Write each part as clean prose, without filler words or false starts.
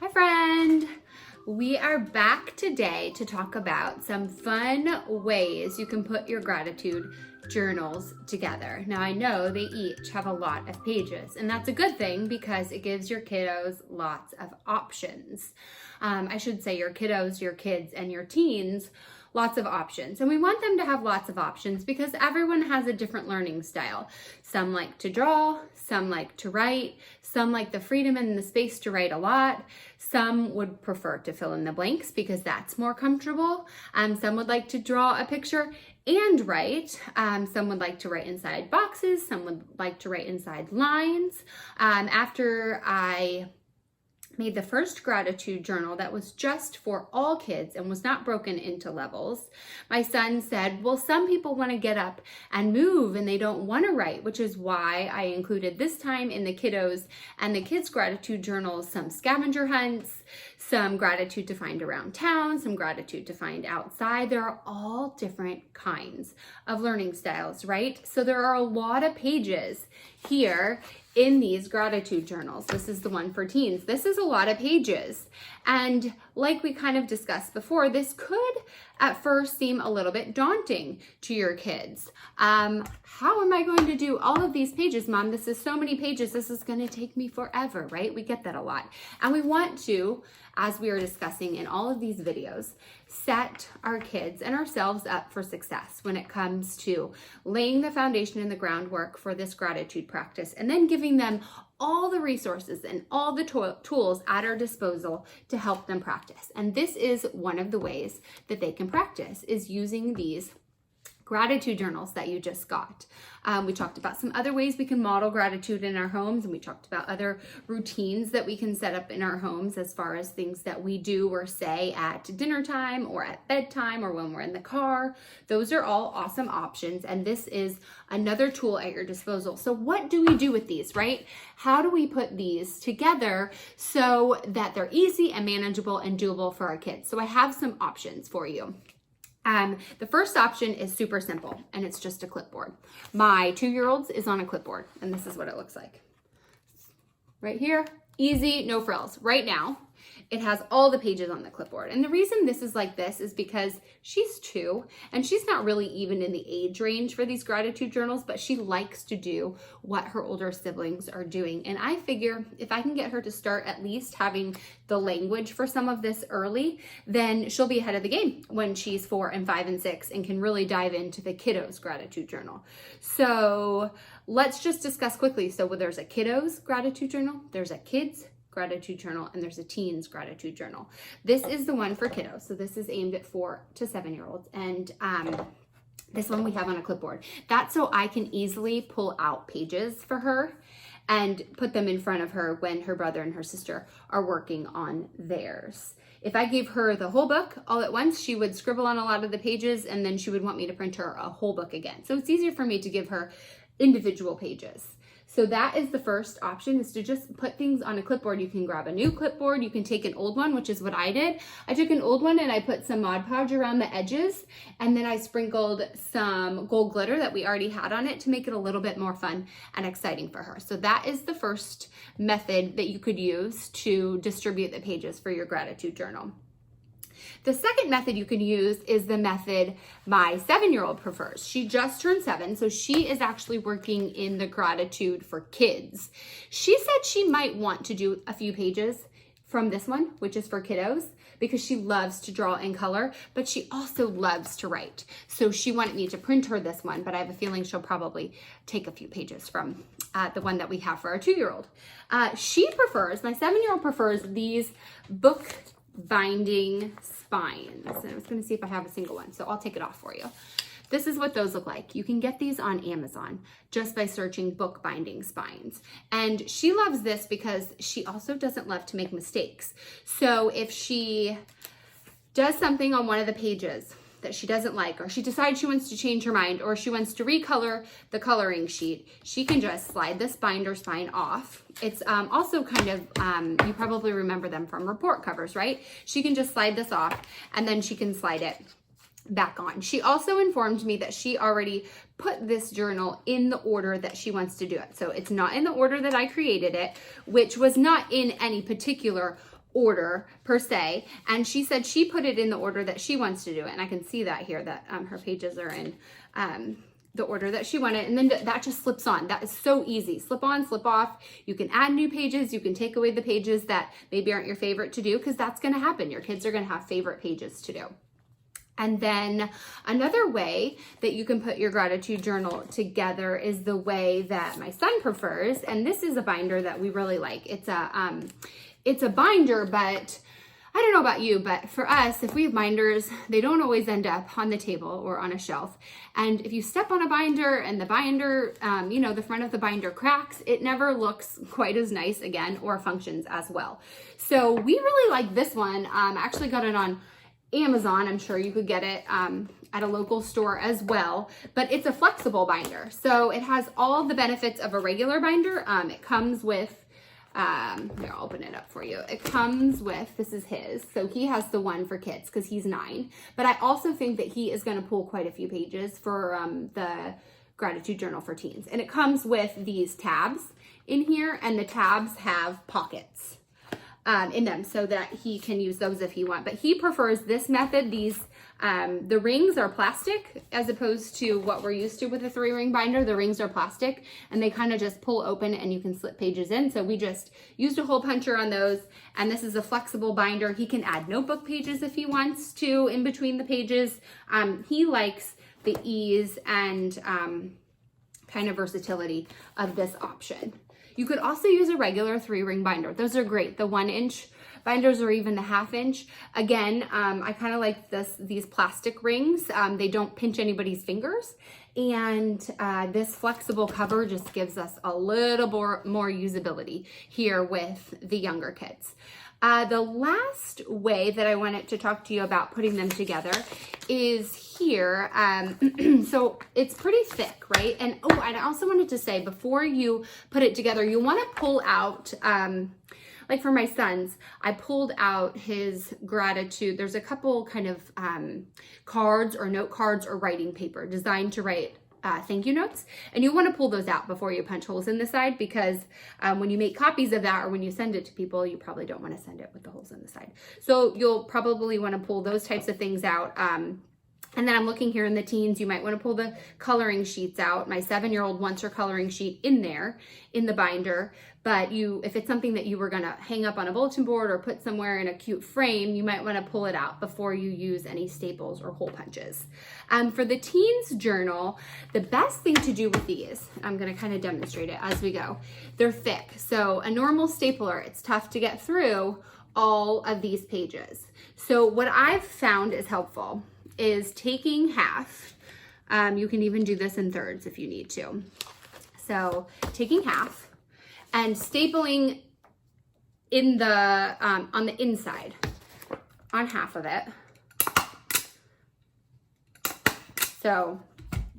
Hi friend! We are back today to talk about some fun ways you can put your gratitude journals together. Now I know they each have a lot of pages, and that's a good thing because it gives your kiddos lots of options. I should say your kiddos, your kids, and your teens lots of options. And we want them to have lots of options because everyone has a different learning style. Some like to draw, some like to write, some like the freedom and the space to write a lot. Some would prefer to fill in the blanks because that's more comfortable. Some would like to draw a picture and write. Some would like to write inside boxes. Some would like to write inside lines. After I made the first gratitude journal that was just for all kids and was not broken into levels, my son said, well, some people want to get up and move and they don't want to write, which is why I included this time in the kiddos and the kids gratitude journals some scavenger hunts, some gratitude to find around town, some gratitude to find outside. There are all different kinds of learning styles, right? So there are a lot of pages here in these gratitude journals. This is the one for teens. This is a lot of pages. And like we kind of discussed before, this could at first seem a little bit daunting to your kids. How am I going to do all of these pages, Mom? This is so many pages. This is going to take me forever, right? We get that a lot. And we want to, as we are discussing in all of these videos, set our kids and ourselves up for success when it comes to laying the foundation and the groundwork for this gratitude practice, and then giving them all the resources and all the tools at our disposal to help them practice. And this is one of the ways that they can practice, is using these gratitude journals that you just got. We talked about some other ways we can model gratitude in our homes, and we talked about other routines that we can set up in our homes as far as things that we do or say at dinner time or at bedtime or when we're in the car. Those are all awesome options, and this is another tool at your disposal. So what do we do with these, right? How do we put these together so that they're easy and manageable and doable for our kids? So I have some options for you. The first option is super simple, and it's just a clipboard. My 2-year-old's is on a clipboard, and this is what it looks like. Right here, easy, no frills. Right now, it has all the pages on the clipboard. And the reason this is like this is because she's 2, and she's not really even in the age range for these gratitude journals, but she likes to do what her older siblings are doing. And I figure if I can get her to start at least having the language for some of this early, then she'll be ahead of the game when she's 4 and 5 and 6 and can really dive into the kiddos gratitude journal. So let's just discuss quickly. So there's a kiddos gratitude journal, there's a kids gratitude journal, and there's a teens gratitude journal. This is the one for kiddos. So this is aimed at 4 to 7-year-olds. And this one we have on a clipboard. That's so I can easily pull out pages for her and put them in front of her when her brother and her sister are working on theirs. If I gave her the whole book all at once, she would scribble on a lot of the pages, and then she would want me to print her a whole book again. So it's easier for me to give her individual pages. So that is the first option, is to just put things on a clipboard. You can grab a new clipboard. You can take an old one, which is what I did. I took an old one and I put some Mod Podge around the edges, and then I sprinkled some gold glitter that we already had on it to make it a little bit more fun and exciting for her. So that is the first method that you could use to distribute the pages for your gratitude journal. The second method you can use is the method my 7-year-old prefers. She just turned 7, so she is actually working in the gratitude for kids. She said she might want to do a few pages from this one, which is for kiddos, because she loves to draw and color, but she also loves to write. So she wanted me to print her this one, but I have a feeling she'll probably take a few pages from the one that we have for our 2-year-old. My 7-year-old prefers these book binding spines. And I was going to see if I have a single one, so I'll take it off for you. This is what those look like. You can get these on Amazon just by searching book binding spines. And she loves this because she also doesn't love to make mistakes. So if she does something on one of the pages that she doesn't like, or she decides she wants to change her mind, or she wants to recolor the coloring sheet, she can just slide this binder spine off. It's also kind of, you probably remember them from report covers, right? She can just slide this off, and then she can slide it back on. She also informed me that she already put this journal in the order that she wants to do it. So it's not in the order that I created it, which was not in any particular order per se, and she said she put it in the order that she wants to do it, and I can see that here that her pages are in the order that she wanted, and then that just slips on. That is so easy. Slip on, slip off. You can add new pages. You can take away the pages that maybe aren't your favorite to do, because that's going to happen. Your kids are going to have favorite pages to do. And then another way that you can put your gratitude journal together is the way that my son prefers, and this is a binder that we really like. It's a binder, but I don't know about you, but for us, if we have binders, they don't always end up on the table or on a shelf. And if you step on a binder and the binder, the front of the binder cracks, it never looks quite as nice again or functions as well. So we really like this one. I actually got it on Amazon. I'm sure you could get it at a local store as well, but it's a flexible binder. So it has all the benefits of a regular binder. It comes with here, I'll open it up for you. It comes with, this is his, so he has the one for kids because he's 9, but I also think that he is going to pull quite a few pages for the gratitude journal for teens. And it comes with these tabs in here, and the tabs have pockets in them so that he can use those if he wants. But he prefers this method. These the rings are plastic as opposed to what we're used to with a 3-ring binder. The rings are plastic and they kind of just pull open and you can slip pages in. So we just used a hole puncher on those, and this is a flexible binder. He can add notebook pages if he wants to in between the pages. He likes the ease and kind of versatility of this option. You could also use a regular 3-ring binder. Those are great. The 1-inch binders or even the 1/2 inch. Again, I kind of like these plastic rings. They don't pinch anybody's fingers. And this flexible cover just gives us a little more usability here with the younger kids. The last way that I wanted to talk to you about putting them together is here. So it's pretty thick, right? And and I also wanted to say, before you put it together, you want to pull out, like for my son's, I pulled out his gratitude. There's a couple kind of cards or note cards or writing paper designed to write thank you notes, and you want to pull those out before you punch holes in the side, because when you make copies of that or when you send it to people, you probably don't want to send it with the holes in the side. So you'll probably want to pull those types of things out. And then I'm looking here in the teens, you might want to pull the coloring sheets out. My 7-year-old wants her coloring sheet in there in the binder, but if it's something that you were going to hang up on a bulletin board or put somewhere in a cute frame, you might want to pull it out before you use any staples or hole punches. For the teens journal, the best thing to do with these, I'm going to kind of demonstrate it as we go. They're thick. So a normal stapler, it's tough to get through all of these pages. So what I've found is helpful is taking half. You can even do this in thirds if you need to. So taking half and stapling in the on the inside on half of it. So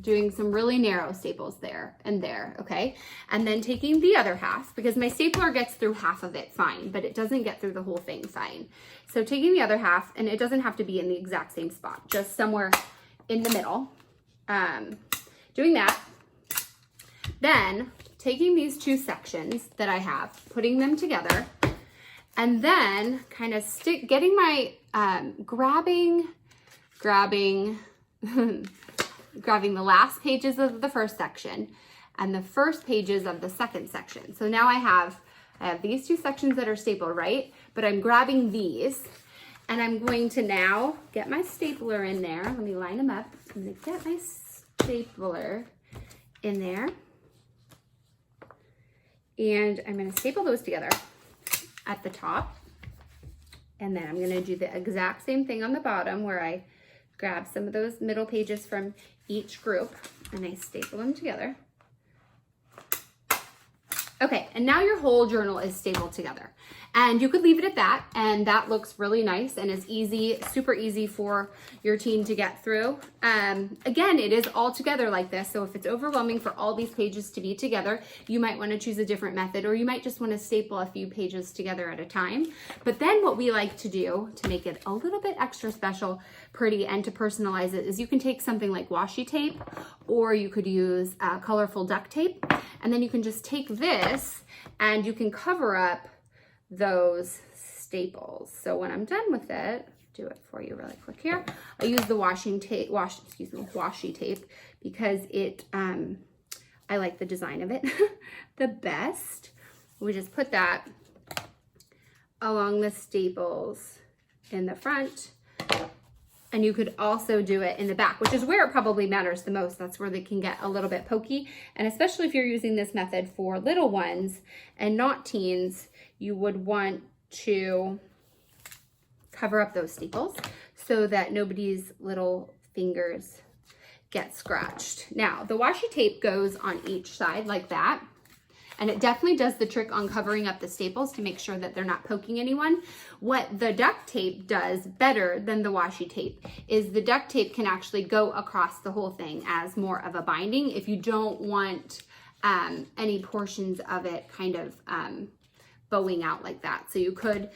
doing some really narrow staples there and there, okay? And then taking the other half, because my stapler gets through half of it fine, but it doesn't get through the whole thing fine. So taking the other half, and it doesn't have to be in the exact same spot, just somewhere in the middle. Doing that. Then taking these 2 sections that I have, putting them together, and then kind of getting my, grabbing the last pages of the first section and the first pages of the second section. So now I have these 2 sections that are stapled, right? But I'm grabbing these, and I'm going to now get my stapler in there. Let me line them up. I'm going to get my stapler in there. And I'm going to staple those together at the top. And then I'm going to do the exact same thing on the bottom, where I grab some of those middle pages from each group and I staple them together. Okay, and now your whole journal is stapled together. And you could leave it at that, and that looks really nice and is easy, super easy for your teen to get through. Again, it is all together like this, so if it's overwhelming for all these pages to be together, you might want to choose a different method, or you might just want to staple a few pages together at a time. But then what we like to do to make it a little bit extra special, pretty, and to personalize it is you can take something like washi tape, or you could use colorful duct tape, and then you can just take this and you can cover up those staples. So when I'm done with it, do it for you really quick here. I use the washi tape because it, I like the design of it the best. We just put that along the staples in the front. And you could also do it in the back, which is where it probably matters the most. That's where they can get a little bit pokey. And especially if you're using this method for little ones and not teens, you would want to cover up those staples so that nobody's little fingers get scratched. Now, the washi tape goes on each side like that. And it definitely does the trick on covering up the staples to make sure that they're not poking anyone. What the duct tape does better than the washi tape is the duct tape can actually go across the whole thing as more of a binding if you don't want any portions of it kind of bowing out like that. So you could,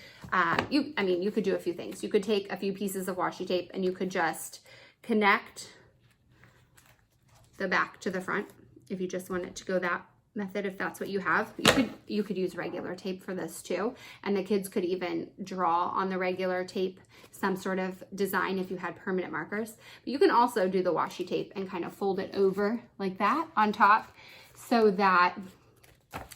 you could do a few things. You could take a few pieces of washi tape and you could just connect the back to the front if you just want it to go that method, if that's what you have. You could use regular tape for this too, and the kids could even draw on the regular tape some sort of design if you had permanent markers. But you can also do the washi tape and kind of fold it over like that on top so that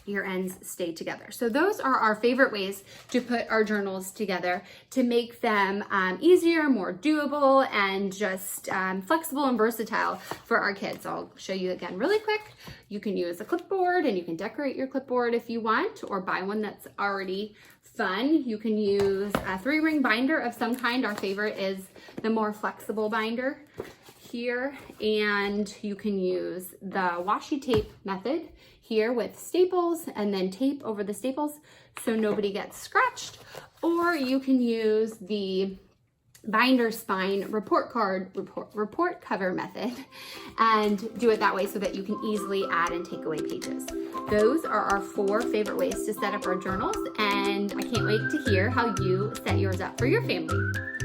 your ends stay together. So those are our favorite ways to put our journals together to make them easier, more doable, and just flexible and versatile for our kids. I'll show you again really quick. You can use a clipboard and you can decorate your clipboard if you want, or buy one that's already fun. You can use a 3-ring binder of some kind. Our favorite is the more flexible binder here, and you can use the washi tape method here with staples and then tape over the staples so nobody gets scratched, or you can use the binder spine report cover method and do it that way so that you can easily add and take away pages. Those are our 4 favorite ways to set up our journals, and I can't wait to hear how you set yours up for your family.